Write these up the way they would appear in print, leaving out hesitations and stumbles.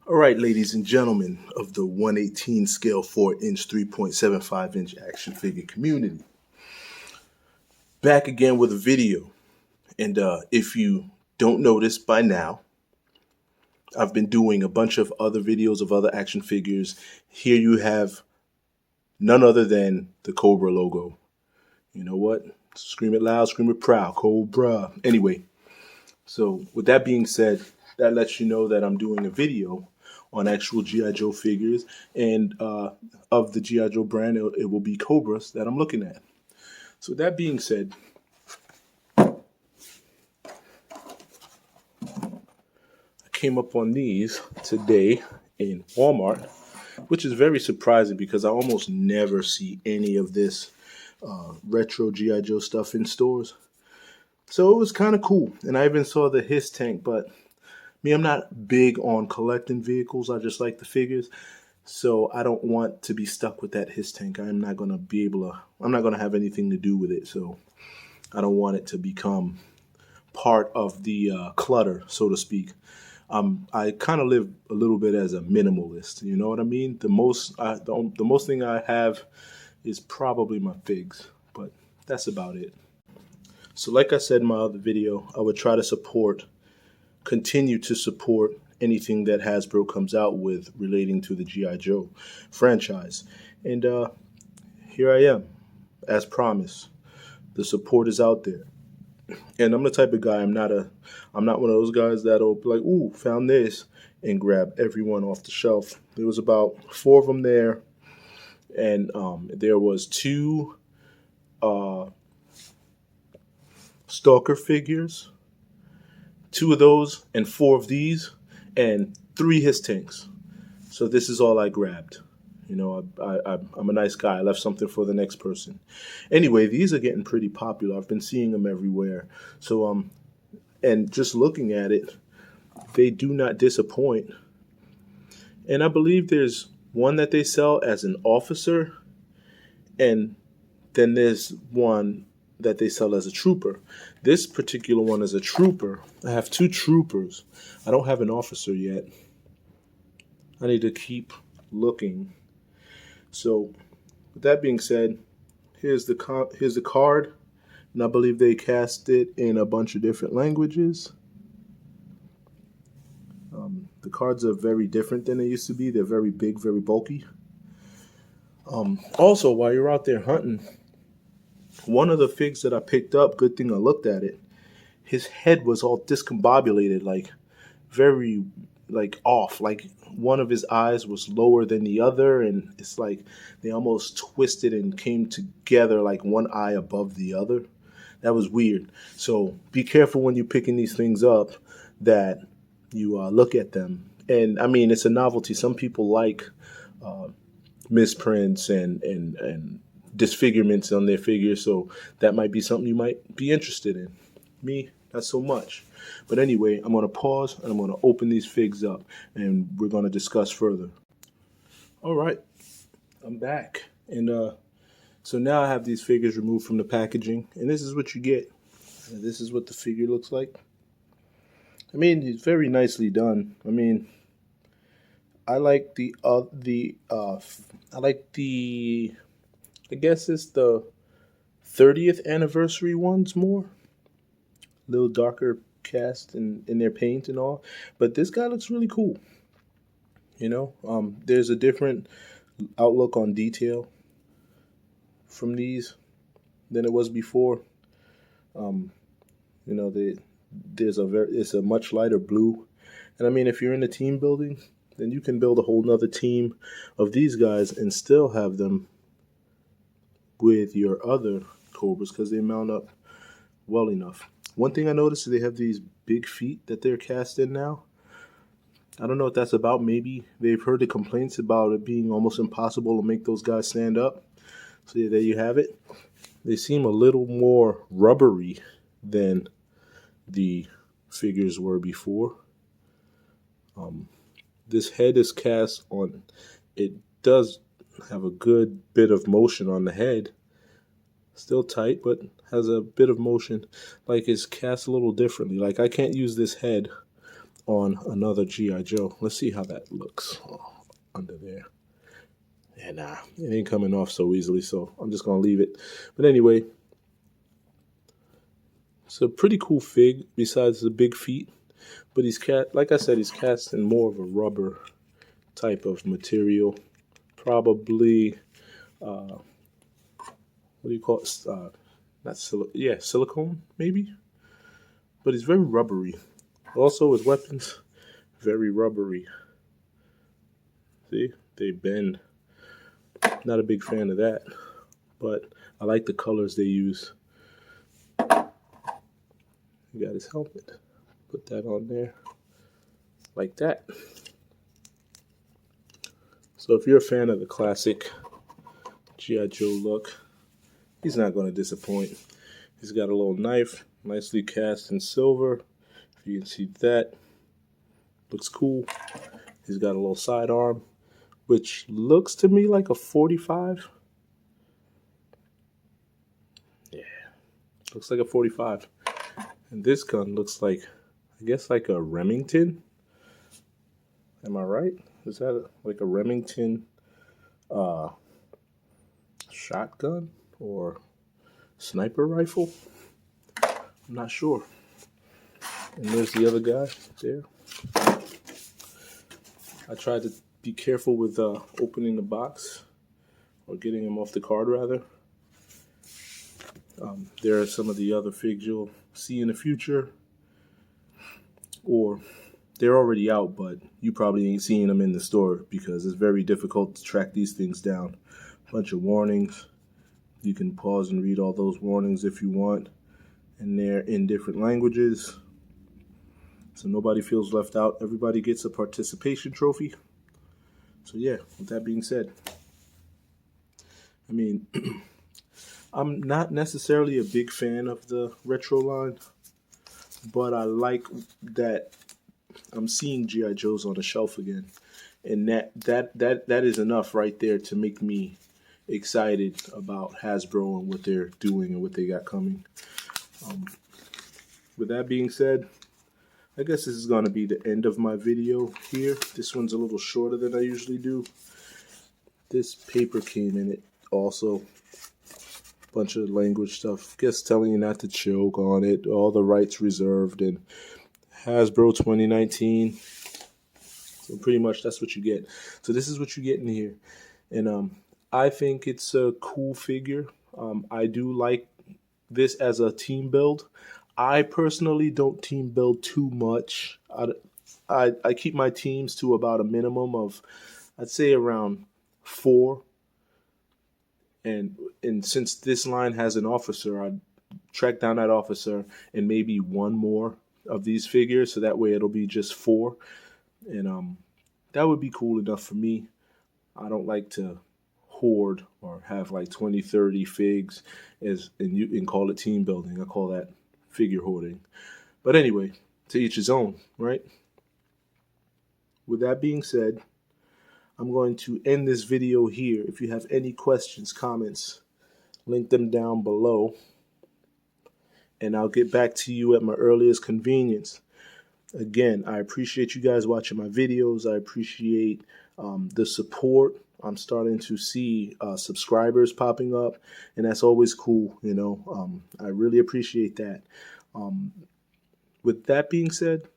All right, ladies and gentlemen of the 118 scale 4-inch, 3.75-inch action figure community. Back again with a video. And if you don't notice by now, I've been doing a bunch of other videos of other action figures. Here you have none other than the Cobra logo. You know what? Scream it loud, scream it proud, Cobra. Anyway, so with that being said, that lets you know that I'm doing a video on actual G.I. Joe figures, and of the G.I. Joe brand, it will be Cobras that I'm looking at. So that being said, I came up on these today in Wal-Mart, which is very surprising because I almost never see any of this retro G.I. Joe stuff in stores. So it was kind of cool, and I even saw the His tank, but me, I'm not big on collecting vehicles. I just like the figures. So I don't want to be stuck with that His tank. I'm not going to have anything to do with it. So I don't want it to become part of the clutter, so to speak. I kind of live a little bit as a minimalist. You know what I mean? The most thing I have is probably my figs, but that's about it. So like I said in my other video, I would try to continue to support anything that Hasbro comes out with relating to the G.I. Joe franchise. And here I am, as promised. The support is out there. And I'm the type of guy, I'm not one of those guys that'll be like, ooh, found this, and grab everyone off the shelf. There was about 4 of them there, and there was 2 Stalker figures, 2 of those, and 4 of these, and 3 His tanks. So this is all I grabbed. You know, I'm a nice guy. I left something for the next person. Anyway, these are getting pretty popular. I've been seeing them everywhere. So, and just looking at it, they do not disappoint. And I believe there's one that they sell as an officer, and then there's one that they sell as a trooper. This particular one is a trooper. I have 2 troopers. I don't have an officer yet. I need to keep looking. So, with that being said, here's the card, and I believe they cast it in a bunch of different languages. The cards are very different than they used to be. They're very big, very bulky. Also, while you're out there hunting, one of the figs that I picked up, good thing I looked at it, his head was all discombobulated, like very off. Like one of his eyes was lower than the other, and it's like they almost twisted and came together like one eye above the other. That was weird. So be careful when you're picking these things up that you look at them. And I mean, it's a novelty. Some people like misprints and disfigurements on their figures, so that might be something you might be interested in. Me, not so much. But anyway, I'm going to pause and I'm going to open these figs up and we're going to discuss further. All right, I'm back. And so now I have these figures removed from the packaging, and this is what you get. And this is what the figure looks like. I mean, it's very nicely done. I mean, I like I guess it's the 30th anniversary ones more. A little darker cast in their paint and all. But this guy looks really cool. You know, there's a different outlook on detail from these than it was before. You know, it's a much lighter blue. And I mean, if you're in the team building, then you can build a whole nother team of these guys and still have them with your other Cobras because they mount up well enough. One thing I noticed is they have these big feet that they're cast in now. I don't know what that's about. Maybe they've heard the complaints about it being almost impossible to make those guys stand up. So yeah, there you have it. They seem a little more rubbery than the figures were before. This head is cast on, it does have a good bit of motion on the head. Still tight, but has a bit of motion. Like it's cast a little differently. Like I can't use this head on another G.I. Joe. Let's see how that looks under there. Yeah, nah, it ain't coming off so easily, so I'm just going to leave it. But anyway, it's a pretty cool fig besides the big feet. But he's like I said, he's cast in more of a rubber type of material. Probably, what do you call it? Not silicone, maybe? But he's very rubbery. Also, his weapons, very rubbery. See? They bend. Not a big fan of that. But I like the colors they use. He got his helmet. Put that on there. Like that. So if you're a fan of the classic G.I. Joe look, he's not going to disappoint. He's got a little knife, nicely cast in silver. If you can see that, looks cool. He's got a little sidearm, which looks to me like a 45. Yeah, looks like a 45. And this gun looks like, I guess, like a Remington. Am I right? Is that like a Remington shotgun or sniper rifle? I'm not sure. And there's the other guy there. I tried to be careful with opening the box or getting him off the card, rather. There are some of the other figs you'll see in the future, or they're already out, but you probably ain't seeing them in the store because it's very difficult to track these things down. Bunch of warnings. You can pause and read all those warnings if you want, and they're in different languages, so nobody feels left out. Everybody gets a participation trophy. So yeah, with that being said, I mean, I'm not necessarily a big fan of the retro line, but I like that I'm seeing G.I. Joes on the shelf again, and that is enough right there to make me excited about Hasbro and what they're doing and what they got coming. With that being said, I guess this is going to be the end of my video here. This one's a little shorter than I usually do. This paper came in it also. Bunch of language stuff. Guess telling you not to choke on it. All the rights reserved. And Hasbro 2019. So pretty much that's what you get. So this is what you get in here. And I think it's a cool figure. I do like this as a team build. I personally don't team build too much. I keep my teams to about a minimum of, I'd say, around 4. And since this line has an officer, I'd track down that officer and maybe one more of these figures, so that way it'll be just 4. And that would be cool enough for me. I don't like to hoard or have like 20, 30 figs and you can call it team building. I call that figure hoarding. But anyway, to each his own, right? With that being said, I'm going to end this video here. If you have any questions, comments, link them down below, and I'll get back to you at my earliest convenience. Again, I appreciate you guys watching my videos. I appreciate the support. I'm starting to see subscribers popping up, and that's always cool, you know. I really appreciate that. With that being said,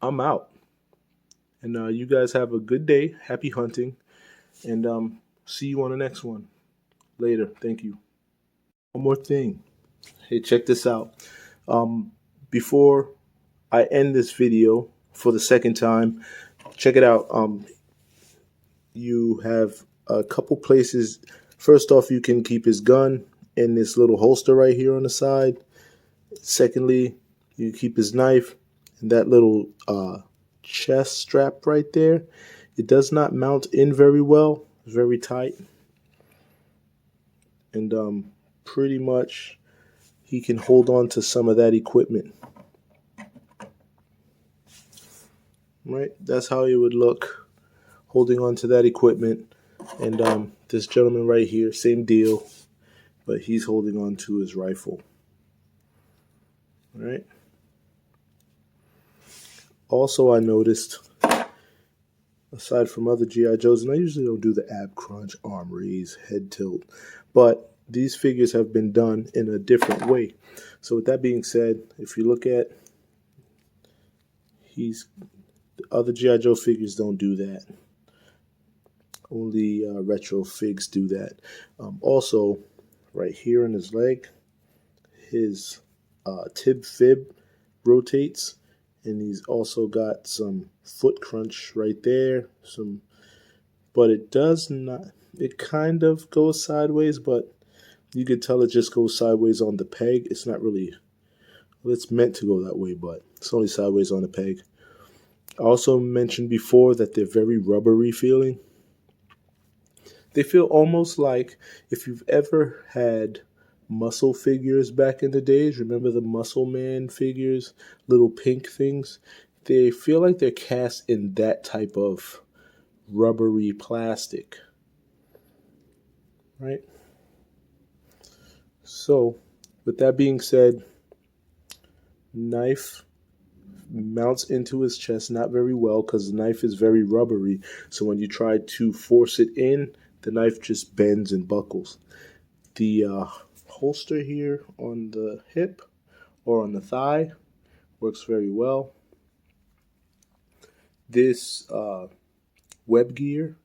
I'm out. And you guys have a good day. Happy hunting. And see you on the next one. Later. Thank you. One more thing. Hey, check this out. Before I end this video for the second time, check it out. You have a couple places. First off, you can keep his gun in this little holster right here on the side. Secondly, you keep his knife in that little chest strap right there. It does not mount in very well. It's very tight. And pretty much he can hold on to some of that equipment. Right? That's how he would look, holding on to that equipment. And this gentleman right here, same deal, but he's holding on to his rifle. All right? Also, I noticed, aside from other G.I. Joes, and I usually don't do the ab crunch, arm raise, head tilt, but these figures have been done in a different way. So with that being said, if you look at, the other G.I. Joe figures don't do that. Only retro figs do that. Also, right here in his leg, his tib fib rotates, and he's also got some foot crunch right there. But it does not. It kind of goes sideways, but you could tell it just goes sideways on the peg. It's not really. Well, it's meant to go that way, but it's only sideways on the peg. I also mentioned before that they're very rubbery feeling. They feel almost like if you've ever had muscle figures back in the days. Remember the Muscle Man figures, little pink things? They feel like they're cast in that type of rubbery plastic, right? So, with that being said, knife mounts into his chest not very well because the knife is very rubbery. So when you try to force it in, the knife just bends and buckles. The holster here on the hip or on the thigh works very well. This web gear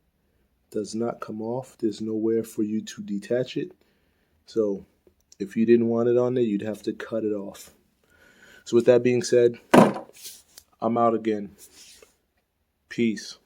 does not come off. There's nowhere for you to detach it. So if you didn't want it on there, you'd have to cut it off. So with that being said, I'm out again. Peace.